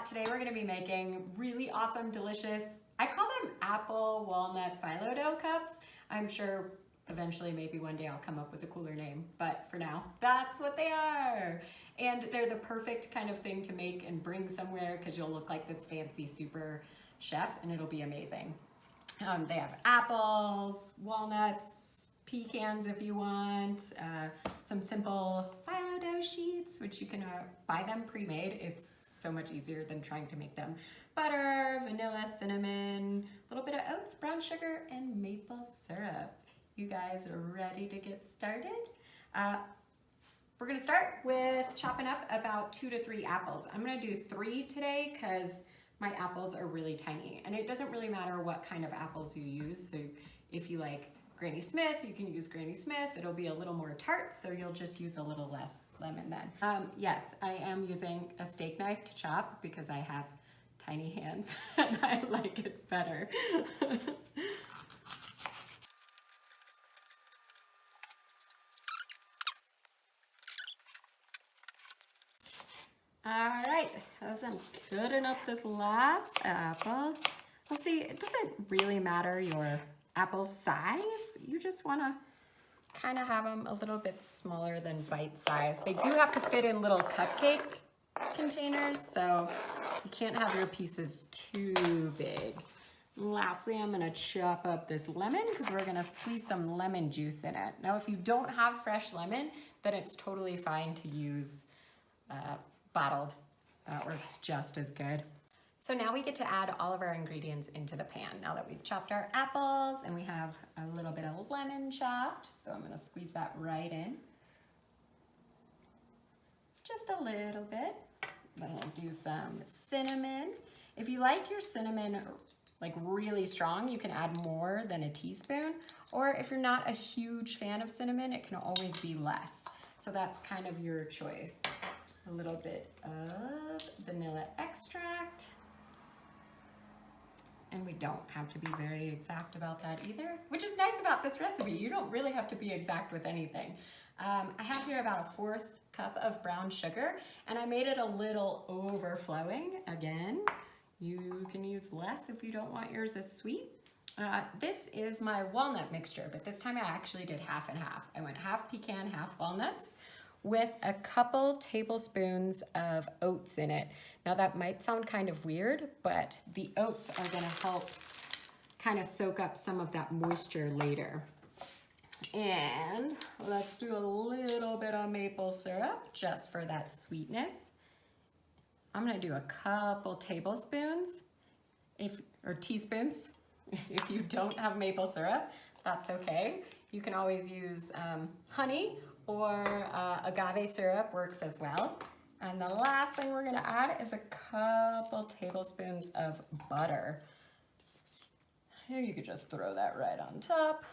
Today we're gonna be making really awesome, delicious, I call them apple walnut phyllo dough cups. I'm sure eventually maybe one day I'll come up with a cooler name, but for now, that's what they are. And they're the perfect kind of thing to make and bring somewhere because you'll look like this fancy super chef and it'll be amazing. They have apples, walnuts, pecans if you want, some simple phyllo dough sheets, which you can buy them pre-made. It's so much easier than trying to make them. Butter, vanilla, cinnamon, a little bit of oats, brown sugar, and maple syrup. You guys are ready to get started? We're gonna start with chopping up about 2 to 3 apples. I'm gonna do 3 today because my apples are really tiny. And it doesn't really matter what kind of apples you use. So if you like Granny Smith, you can use Granny Smith. It'll be a little more tart, so you'll just use a little less lemon then. Yes, I am using a steak knife to chop because I have tiny hands and I like it better. All right, as I'm cutting up this last apple, well, see, it doesn't really matter your apple size. You just want to kind of have them a little bit smaller than bite size. They do have to fit in little cupcake containers, so you can't have your pieces too big. Lastly, I'm gonna chop up this lemon because we're gonna squeeze some lemon juice in it. Now, if you don't have fresh lemon, then it's totally fine to use bottled. That works just as good. So now we get to add all of our ingredients into the pan. Now that we've chopped our apples and we have a little bit of lemon chopped, so I'm gonna squeeze that right in. Just a little bit. Then we'll do some cinnamon. If you like your cinnamon like really strong, you can add more than a teaspoon. Or if you're not a huge fan of cinnamon, it can always be less. So that's kind of your choice. A little bit of vanilla extract. And we don't have to be very exact about that either, which is nice about this recipe. You don't really have to be exact with anything. I have here about a 1/4 cup of brown sugar, and I made it a little overflowing. Again, you can use less if you don't want yours as sweet. This is my walnut mixture, but this time I actually did half and half. I went half pecan, half walnuts, with a couple tablespoons of oats in it. Now that might sound kind of weird, but the oats are gonna help kind of soak up some of that moisture later. And let's do a little bit of maple syrup just for that sweetness. I'm gonna do a couple tablespoons, or teaspoons. If you don't have maple syrup, that's okay. You can always use honey or agave syrup works as well. And the last thing we're gonna add is a couple tablespoons of butter. Here you could just throw that right on top.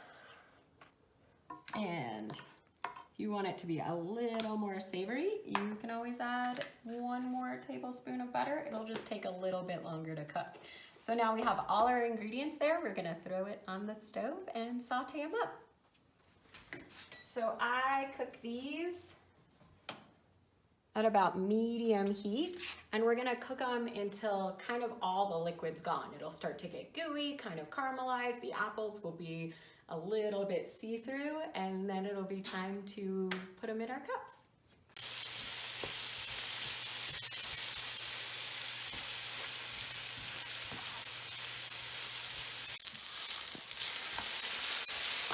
And if you want it to be a little more savory, you can always add 1 more tablespoon of butter. It'll just take a little bit longer to cook. So now we have all our ingredients there. We're gonna throw it on the stove and saute them up. So I cook these at about medium heat, and we're gonna cook them until kind of all the liquid's gone. It'll start to get gooey, kind of caramelize. The apples will be a little bit see-through, and then it'll be time to put them in our cups.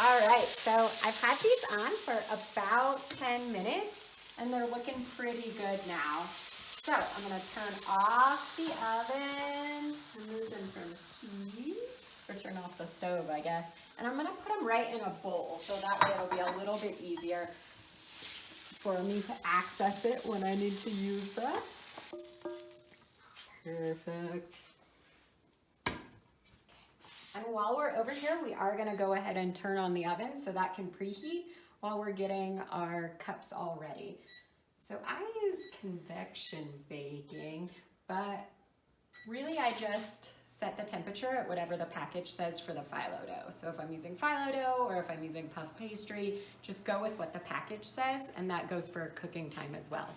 All right, so I've had these on for about 10 minutes and they're looking pretty good now. So I'm gonna turn off the oven, remove them from heat, or turn off the stove, I guess. And I'm gonna put them right in a bowl so that way it'll be a little bit easier for me to access it when I need to use that. Perfect. And while we're over here, we are gonna go ahead and turn on the oven so that can preheat while we're getting our cups all ready. So I use convection baking, but really I just set the temperature at whatever the package says for the phyllo dough. So if I'm using phyllo dough or if I'm using puff pastry, just go with what the package says, and that goes for cooking time as well.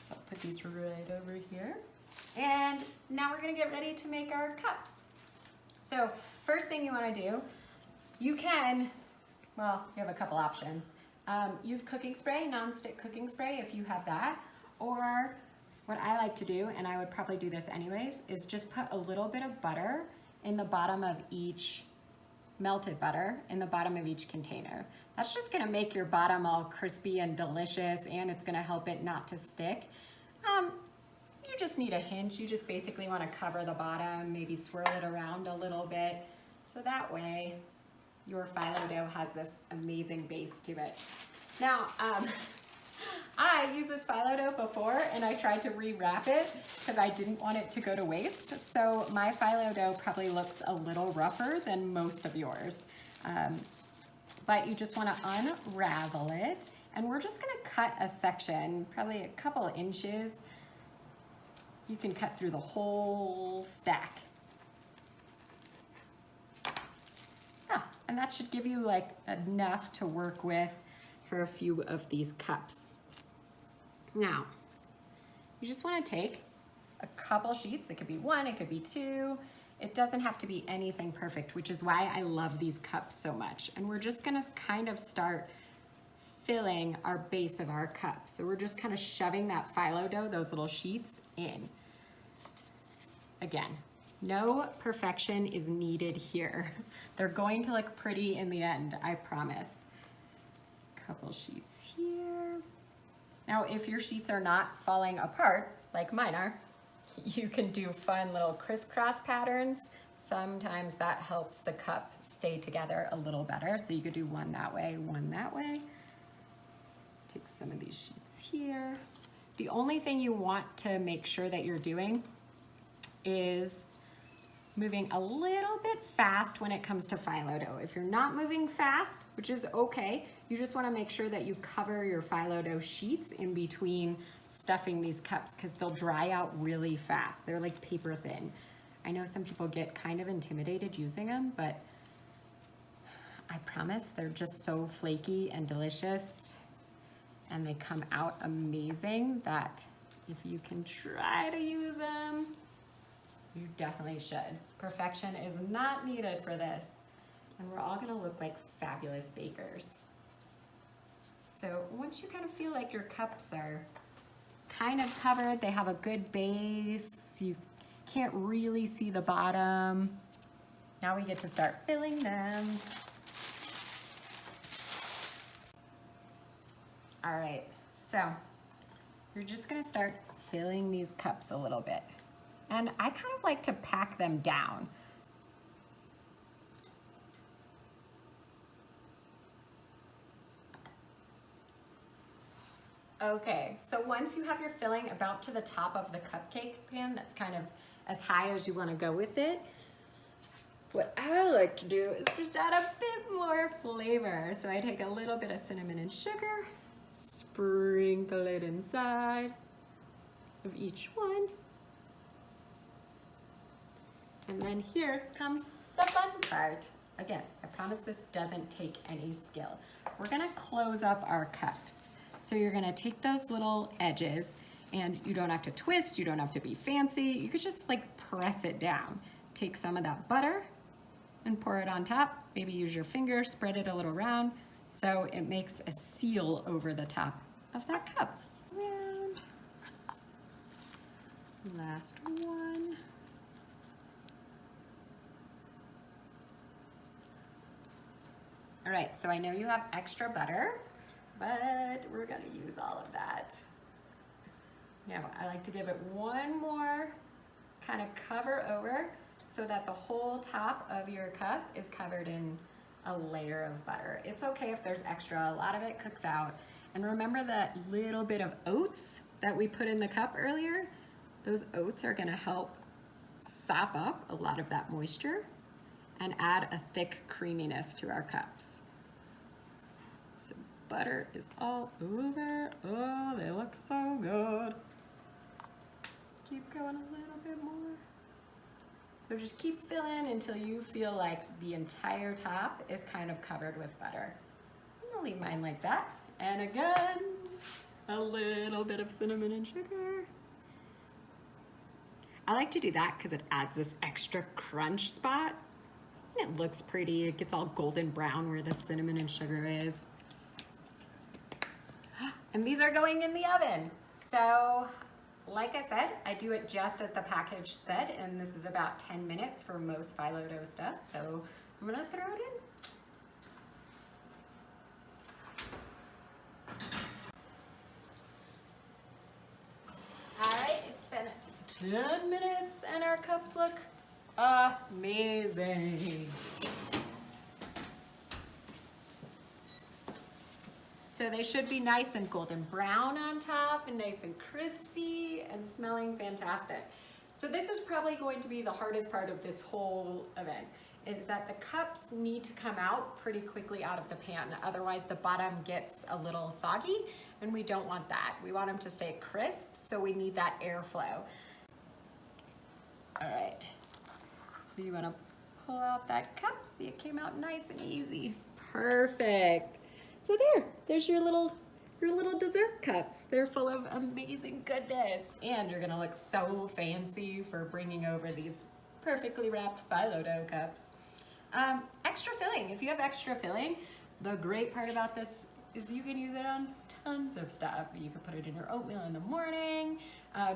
So I'll put these right over here. And now we're gonna get ready to make our cups. So first thing you wanna do, you can, well, you have a couple options. Use cooking spray, non-stick cooking spray if you have that, or what I like to do, and I would probably do this anyways, is just put a little bit of butter in the bottom of each, melted butter in the bottom of each container. That's just gonna make your bottom all crispy and delicious, and it's gonna help it not to stick. You just need a hint. You just basically wanna cover the bottom, maybe swirl it around a little bit, so that way your phyllo dough has this amazing base to it. Now, I used this phyllo dough before and I tried to re-wrap it because I didn't want it to go to waste. So my phyllo dough probably looks a little rougher than most of yours. But you just want to unravel it, and we're just going to cut a section, probably a couple of inches. You can cut through the whole stack. And that should give you like enough to work with for a few of these cups. Now, you just want to take a couple sheets. It could be one, it could be two. It doesn't have to be anything perfect, which is why I love these cups so much. And we're just gonna kind of start filling our base of our cup. So we're just kind of shoving that phyllo dough, those little sheets, in. Again, no perfection is needed here. They're going to look pretty in the end, I promise. Couple sheets here. Now, if your sheets are not falling apart, like mine are, you can do fun little crisscross patterns. Sometimes that helps the cup stay together a little better. So you could do one that way, one that way. Take some of these sheets here. The only thing you want to make sure that you're doing is moving a little bit fast when it comes to phyllo dough. If you're not moving fast, which is okay, you just wanna make sure that you cover your phyllo dough sheets in between stuffing these cups, because they'll dry out really fast. They're like paper thin. I know some people get kind of intimidated using them, but I promise they're just so flaky and delicious, and they come out amazing that if you can try to use them, you definitely should. Perfection is not needed for this. And we're all gonna look like fabulous bakers. So once you kind of feel like your cups are kind of covered, they have a good base, you can't really see the bottom, now we get to start filling them. All right, so you're just gonna start filling these cups a little bit. And I kind of like to pack them down. Okay, so once you have your filling about to the top of the cupcake pan, that's kind of as high as you want to go with it, what I like to do is just add a bit more flavor. So I take a little bit of cinnamon and sugar, sprinkle it inside of each one. And then here comes the fun part. Again, I promise this doesn't take any skill. We're gonna close up our cups. So you're gonna take those little edges, and you don't have to twist, you don't have to be fancy, you could just like press it down. Take some of that butter and pour it on top. Maybe use your finger, spread it a little round, so it makes a seal over the top of that cup. Round. Last one. All right, so I know you have extra butter, but we're gonna use all of that. Now, I like to give it one more kind of cover over so that the whole top of your cup is covered in a layer of butter. It's okay if there's extra, a lot of it cooks out. And remember that little bit of oats that we put in the cup earlier? Those oats are gonna help sop up a lot of that moisture and add a thick creaminess to our cups. So butter is all over. Oh, they look so good. Keep going a little bit more. So just keep filling until you feel like the entire top is kind of covered with butter. I'm gonna leave mine like that. And again, a little bit of cinnamon and sugar. I like to do that because it adds this extra crunch spot. And it looks pretty. It gets all golden brown where the cinnamon and sugar is. And these are going in the oven. So, like I said, I do it just as the package said, and this is about 10 minutes for most phyllo dough stuff. So I'm gonna throw it in. All right, it's been 10 minutes and our cups look amazing. So they should be nice and golden brown on top and nice and crispy and smelling fantastic. So this is probably going to be the hardest part of this whole event, is that the cups need to come out pretty quickly out of the pan. Otherwise the bottom gets a little soggy and we don't want that. We want them to stay crisp, so we need that airflow. All right, so you wanna pull out that cup. See, it came out nice and easy. Perfect. So there's your little dessert cups. They're full of amazing goodness. And you're gonna look so fancy for bringing over these perfectly wrapped phyllo dough cups. Extra filling, if you have extra filling, the great part about this is you can use it on tons of stuff. You can put it in your oatmeal in the morning.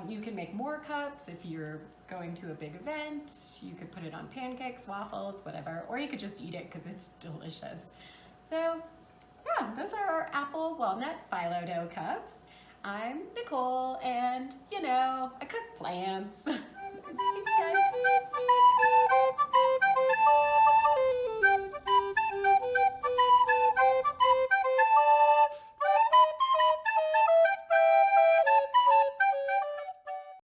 You can make more cups if you're going to a big event. You could put it on pancakes, waffles, whatever, or you could just eat it because it's delicious. So, yeah, those are our apple walnut phyllo dough cups. I'm Nicole, and you know, I cook plants. Thanks, guys.